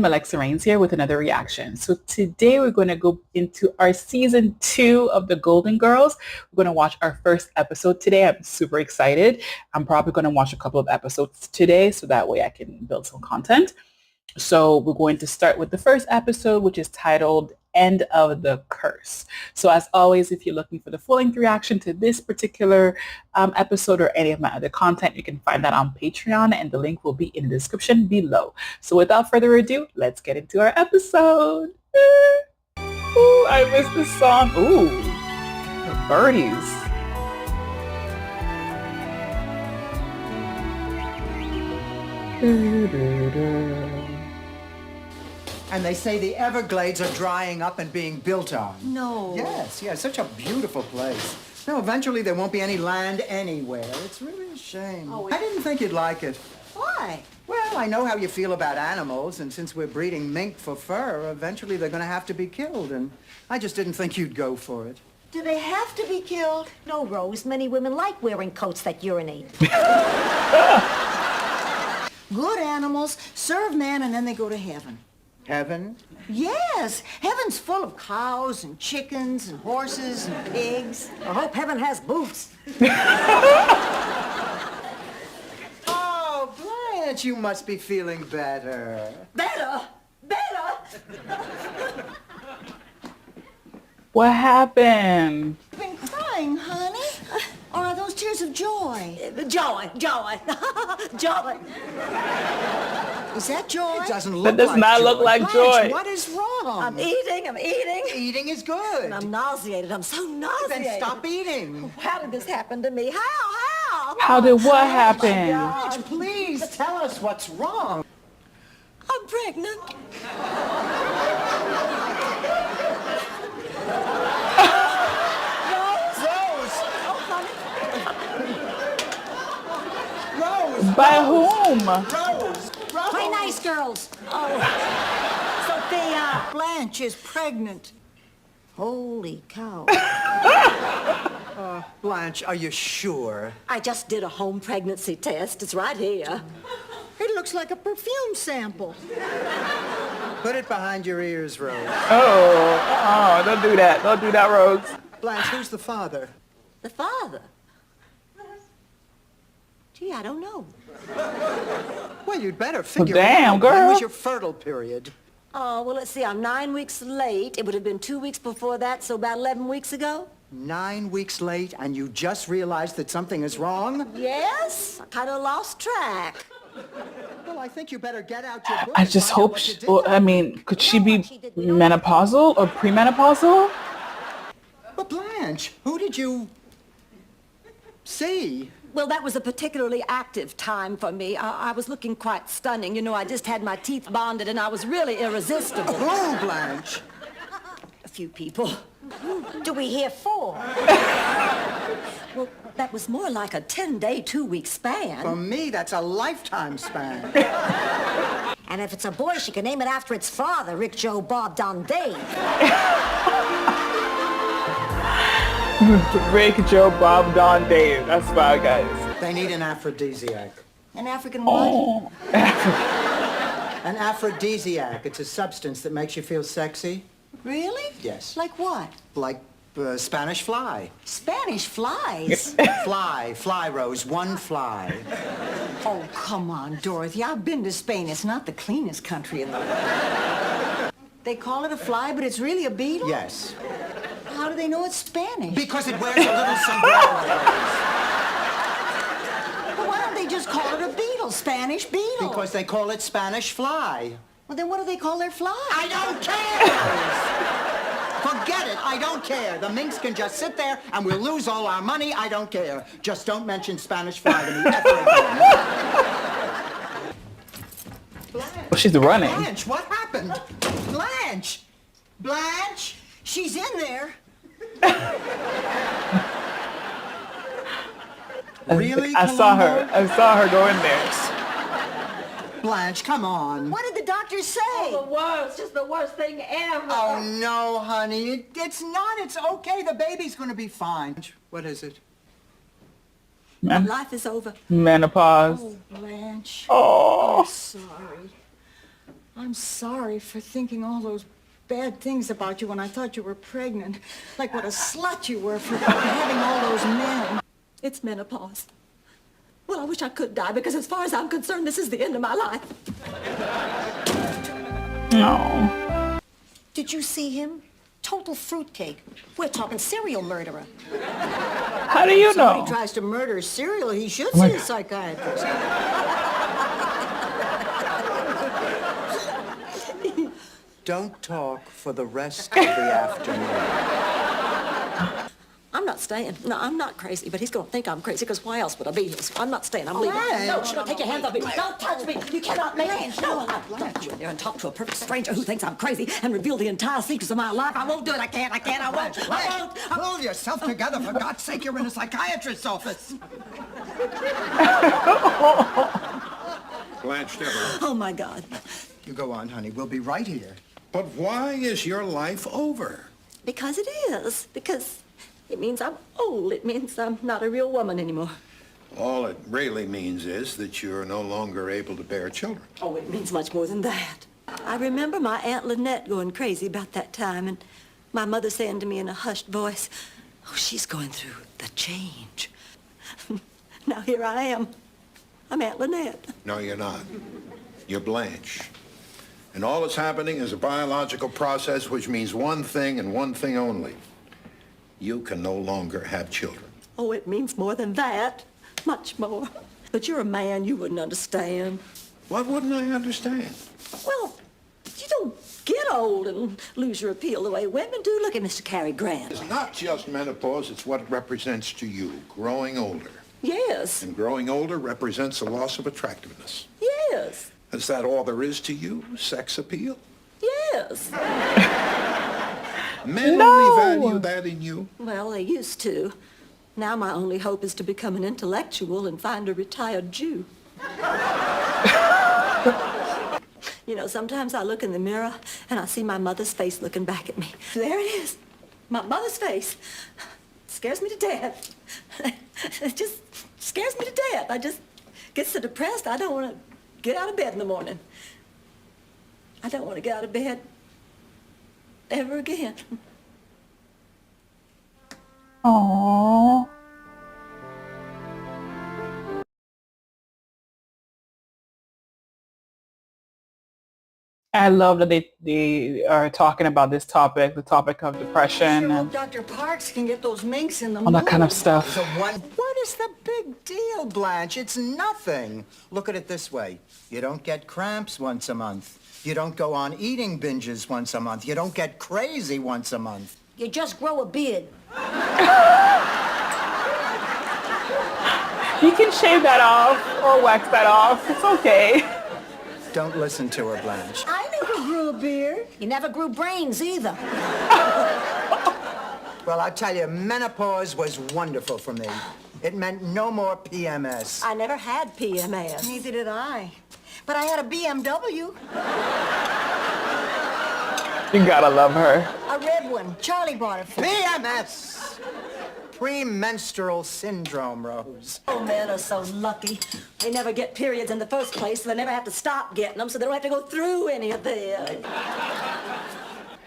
everyone, Alexxa Rains here with another reaction. So today we're going to go into our season 2 of The Golden Girls. We're going to watch our first episode today. I'm super excited. I'm probably going to watch a couple of episodes today so that way I can build some content. So we're going to start with the first episode, which is titled End of the Curse. So as always, if you're looking for the full-length reaction to this particular episode or any of my other content, you can find that on Patreon, and the link will be in the description below. So without further ado, let's get into our episode. Ooh, I missed the song. Ooh, the birdies. And they say the Everglades are drying up and being built on. No. Yes, such a beautiful place. No, eventually there won't be any land anywhere. It's really a shame. Oh, I didn't think you'd like it. Why? Well, I know how you feel about animals, and since we're breeding mink for fur, eventually they're going to have to be killed, and I just didn't think you'd go for it. Do they have to be killed? No, Rose. Many women like wearing coats that urinate. Good animals serve man and then they go to heaven. Heaven? Yes. Heaven's full of cows and chickens and horses and pigs. I hope heaven has boots. Oh, Blanche, you must be feeling better. Better? Better? What happened? You've been crying, honey. Or are those tears of joy? Joy. Joy. Joy. Is that joy? It doesn't look That does like not joy. look like Blanche, joy. What is wrong? I'm eating. Eating is good. And I'm nauseated. I'm so nauseated. Then stop eating. How did this happen to me? How? How did what happen? Blanche, please tell us what's wrong. I'm pregnant. By whom? Rose! Play nice, girls. Oh, Sophia. Blanche is pregnant. Holy cow. Blanche, are you sure? I just did a home pregnancy test. It's right here. It looks like a perfume sample. Put it behind your ears, Rose. Oh, don't do that. Don't do that, Rose. Blanche, who's the father? The father? Gee, I don't know. Well, you'd better figure damn, it out. girl. When was your fertile period? Oh, well, let's see. I'm 9 weeks late. It would have been 2 weeks before that, so about 11 weeks ago. 9 weeks late, and you just realized that something is wrong? Yes, I kind of lost track. Well, I think you better get out your book I and just find out hope what you she, did. well, I mean, could she be menopausal or premenopausal? But Blanche, who did you see? Well, that was a particularly active time for me. I was looking quite stunning. You know, I just had my teeth bonded and I was really irresistible. Who, Blanche? A few people. Who do we hear for? Well, that was more like a 10-day, 2-week span. For me, that's a lifetime span. And if it's a boy, she can name it after its father, Rick, Joe, Bob, Don, Dave. Rick, Joe, Bob, Don, Dave. That's fine, guys. They need an aphrodisiac. An African what? Oh. An aphrodisiac. It's a substance that makes you feel sexy. Really? Yes. Like what? Like Spanish fly. Spanish flies? Fly, Rose. One fly. Oh, come on, Dorothy. I've been to Spain. It's not the cleanest country in the world. They call it a fly, but it's really a beetle? Yes. How do they know it's Spanish? Because it wears a little sombrero. Well, why don't they just call it a beetle? Spanish beetle? Because they call it Spanish fly. Well, then what do they call their fly? I don't care! Forget it. I don't care. The minks can just sit there and we'll lose all our money. I don't care. Just don't mention Spanish fly to me ever again. Well, she's running. Blanche, what happened? Blanche! Blanche! She's in there. Really, I saw Columbo? her. I saw her go in there. Blanche, come on. What did the doctor say? Oh, the worst, just the worst thing ever. Oh, no, honey. It's not. It's okay. The baby's going to be fine. What is it? Life is over. Menopause. Oh, Blanche. Oh. Sorry. I'm sorry for thinking all those bad things about you when I thought you were pregnant. Like what a slut you were for having all those men. It's menopause. Well, I wish I could die because as far as I'm concerned, this is the end of my life. No. Did you see him? Total fruitcake. We're talking serial murderer. How do you If somebody know? tries to murder a serial, he should Oh my see a God. psychiatrist. Don't talk for the rest of the afternoon. I'm not staying. No, I'm not crazy, but he's going to think I'm crazy because why else would I be here? So I'm not staying. I'm leaving. Blanche. No, take your hands off me. Don't touch me. You cannot make me. No, don't go in there and talk to a perfect stranger who thinks I'm crazy and reveal the entire secrets of my life. I won't do it. I can't. I won't. Pull yourself together, for God's sake, you're in a psychiatrist's office. Blanche Deborah. Oh, my God. You go on, honey. We'll be right here. But why is your life over? Because it is. Because it means I'm old. It means I'm not a real woman anymore. All it really means is that you're no longer able to bear children. Oh, it means much more than that. I remember my Aunt Lynette going crazy about that time, and my mother saying to me in a hushed voice, oh, she's going through the change. Now here I am. I'm Aunt Lynette. No, you're not. You're Blanche. And all that's happening is a biological process which means one thing and one thing only. You can no longer have children. Oh, it means more than that. Much more. But you're a man, you wouldn't understand. What wouldn't I understand? Well, you don't get old and lose your appeal the way women do. Look at Mr. Cary Grant. It's not just menopause, it's what it represents to you, growing older. Yes. And growing older represents a loss of attractiveness. Yes. Is that all there is to you? Sex appeal? Yes. Men No. only value that in you? Well, they used to. Now my only hope is to become an intellectual and find a retired Jew. You know, sometimes I look in the mirror and I see my mother's face looking back at me. There it is. My mother's face. It scares me to death. It just scares me to death. I just get so depressed I don't want to get out of bed in the morning. I don't want to get out of bed ever again. Aww. I love that they are talking about this topic, the topic of depression Sure hope and Dr. Parks can get those minks in the all that kind of mood. stuff. What is the big deal, Blanche? It's nothing. Look at it this way. You don't get cramps once a month. You don't go on eating binges once a month. You don't get crazy once a month. You just grow a beard. You can shave that off or wax that off. It's okay. Don't listen to her, Blanche. I never grew a beard. You never grew brains either. Well, I tell you, menopause was wonderful for me. It meant no more PMS. I never had PMS. Neither did I. But I had a BMW. You gotta love her. A red one. Charlie bought it for me. PMS! Premenstrual syndrome, Rose. Oh, men are so lucky. They never get periods in the first place, so they never have to stop getting them, so they don't have to go through any of this.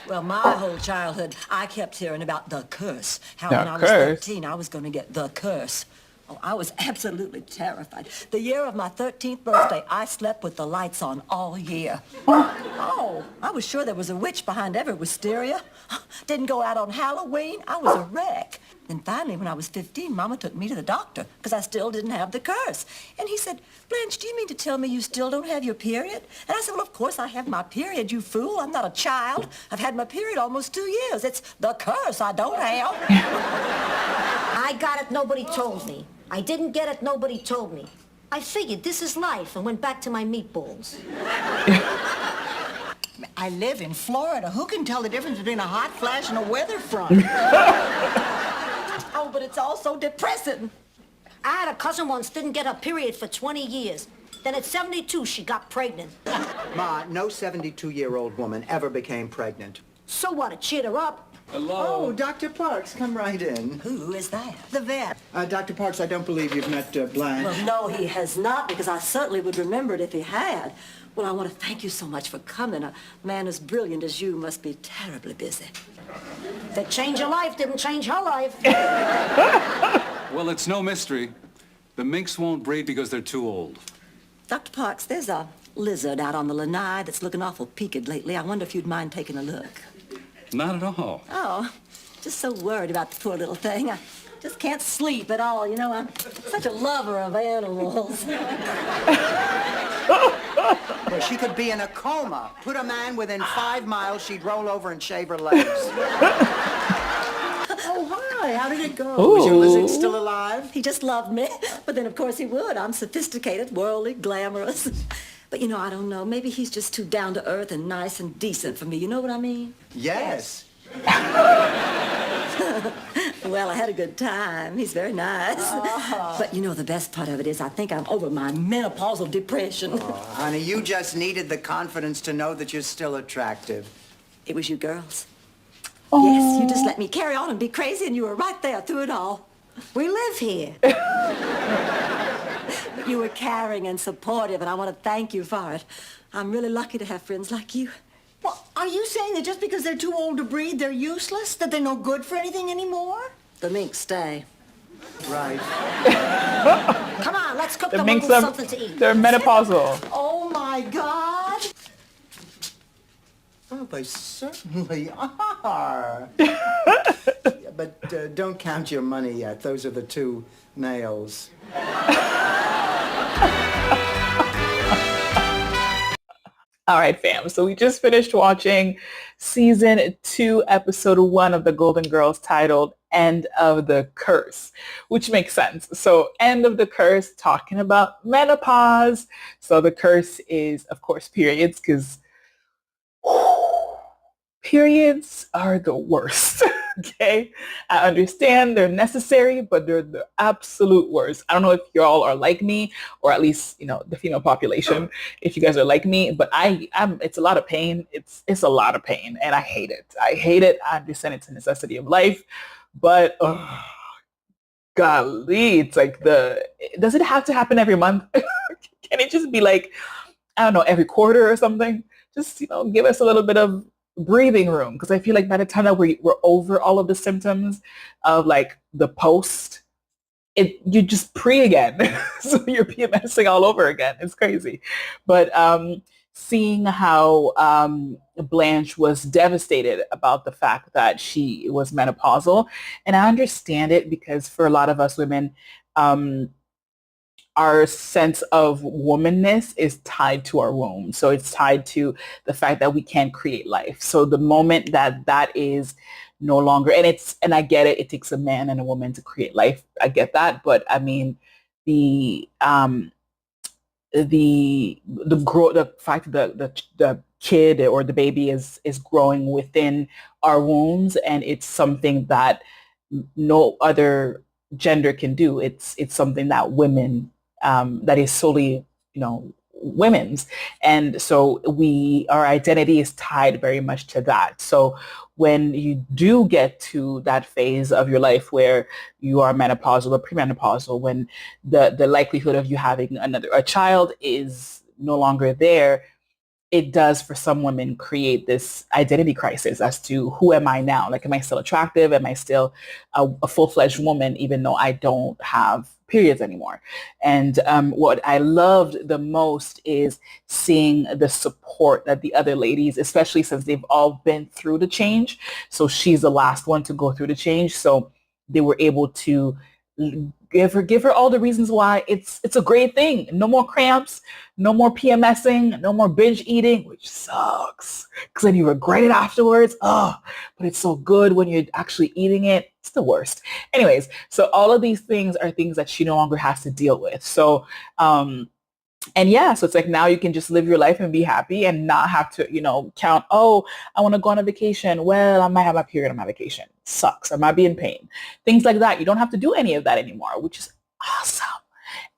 Well, my whole childhood, I kept hearing about the curse. How The when I was curse? 13, I was going to get the curse. Oh, I was absolutely terrified. The year of my 13th birthday, I slept with the lights on all year. Oh, I was sure there was a witch behind every wisteria. Didn't go out on Halloween. I was a wreck. Then finally, when I was 15, Mama took me to the doctor because I still didn't have the curse. And he said, Blanche, do you mean to tell me you still don't have your period? And I said, well, of course I have my period, you fool. I'm not a child. I've had my period almost 2 years. It's the curse I don't have. I got it, nobody told me. I didn't get it, nobody told me. I figured this is life and went back to my meatballs. I live in Florida. Who can tell the difference between a hot flash and a weather front? Oh, but it's all so depressing. I had a cousin once didn't get her period for 20 years. Then at 72, she got pregnant. Ma, no 72-year-old woman ever became pregnant. So what, it cheered her up? Oh, Dr. Parks, come right in. Who is that? The vet. Dr. Parks, I don't believe you've met Blanche. Well, no, he has not, because I certainly would remember it if he had. Well, I want to thank you so much for coming. A man as brilliant as you must be terribly busy. That change your life didn't change her life. Well, it's no mystery. The minks won't breed because they're too old. Dr. Parks, there's a lizard out on the lanai that's looking awful peaked lately. I wonder if you'd mind taking a look. Not at all. Oh, just so worried about the poor little thing. I just can't sleep at all. You know, I'm such a lover of animals. Well, she could be in a coma. Put a man within 5 miles, she'd roll over and shave her legs. Oh, hi. How did it go? Was your lizard still alive? He just loved me. But then, of course, he would. I'm sophisticated, worldly, glamorous. But, you know, I don't know. Maybe he's just too down to earth and nice and decent for me. You know what I mean? Yes. Well, I had a good time. He's very nice. Oh. But, you know, the best part of it is I think I'm over my menopausal depression. Oh, honey, you just needed the confidence to know that you're still attractive. It was you girls. Oh. Yes, you just let me carry on and be crazy, and you were right there through it all. We live here. You were caring and supportive, and I want to thank you for it. I'm really lucky to have friends like you. Well, are you saying that just because they're too old to breed, they're useless? That they're no good for anything anymore? The minks stay. Right. Come on, let's cook The the minks monkeys are, something to eat. they're menopausal. Oh, my God. Well, they certainly are. But don't count your money yet. Those are the 2 males. All right, fam. So we just finished watching season 2, episode 1 of The Golden Girls, titled End of the Curse, which makes sense. So end of the curse, talking about menopause. So the curse is, of course, periods, because periods are the worst. Okay, I understand they're necessary, but they're the absolute worst. I don't know if y'all are like me, or at least, you know, the female population, if you guys are like me, but I'm it's a lot of pain. It's a lot of pain, and I hate it. I understand it's a necessity of life, but golly, it's like does it have to happen every month? Can it just be like, I don't know, every quarter or something? Just, you know, give us a little bit of breathing room, because I feel like by the time that we're over all of the symptoms of like the post, you just pre again. So you're PMSing all over again. It's crazy. But seeing how Blanche was devastated about the fact that she was menopausal, and I understand it, because for a lot of us women, our sense of womanness is tied to our womb. So it's tied to the fact that we can't create life. So the moment that is no longer, and I get it, it takes a man and a woman to create life. I get that. But I mean, the fact that the kid or the baby is growing within our wombs, and it's something that no other gender can do. It's something that women, that is solely, you know, women's. And so our identity is tied very much to that. So when you do get to that phase of your life where you are menopausal or premenopausal, when the likelihood of you having a child is no longer there, it does, for some women, create this identity crisis as to, who am I now? Like, am I still attractive? Am I still a full-fledged woman, even though I don't have periods anymore? And what I loved the most is seeing the support that the other ladies, especially since they've all been through the change. So she's the last one to go through the change. So they were able to give her all the reasons why it's a great thing. No more cramps, no more PMSing, no more binge eating, which sucks, because then you regret it afterwards. Oh, but it's so good when you're actually eating it. It's the worst. Anyways, so all of these things are things that she no longer has to deal with. So and yeah, so it's like, now you can just live your life and be happy and not have to, you know, count, oh, I want to go on a vacation. Well, I might have my period on my vacation. Sucks. I might be in pain. Things like that. You don't have to do any of that anymore, which is awesome.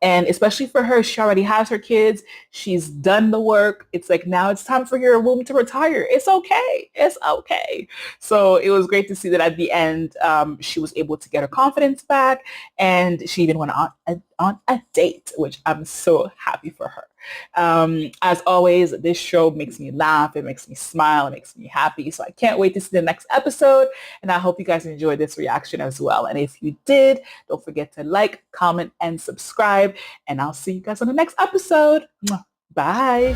And especially for her, she already has her kids. She's done the work. It's like, now it's time for your womb to retire. It's okay. It's okay. So it was great to see that at the end, she was able to get her confidence back. And she even went on on a date, which I'm so happy for her. As always, this show makes me laugh. It makes me smile. It makes me happy. So I can't wait to see the next episode. And I hope you guys enjoyed this reaction as well. And if you did, don't forget to like, comment, and subscribe. And I'll see you guys on the next episode. Bye.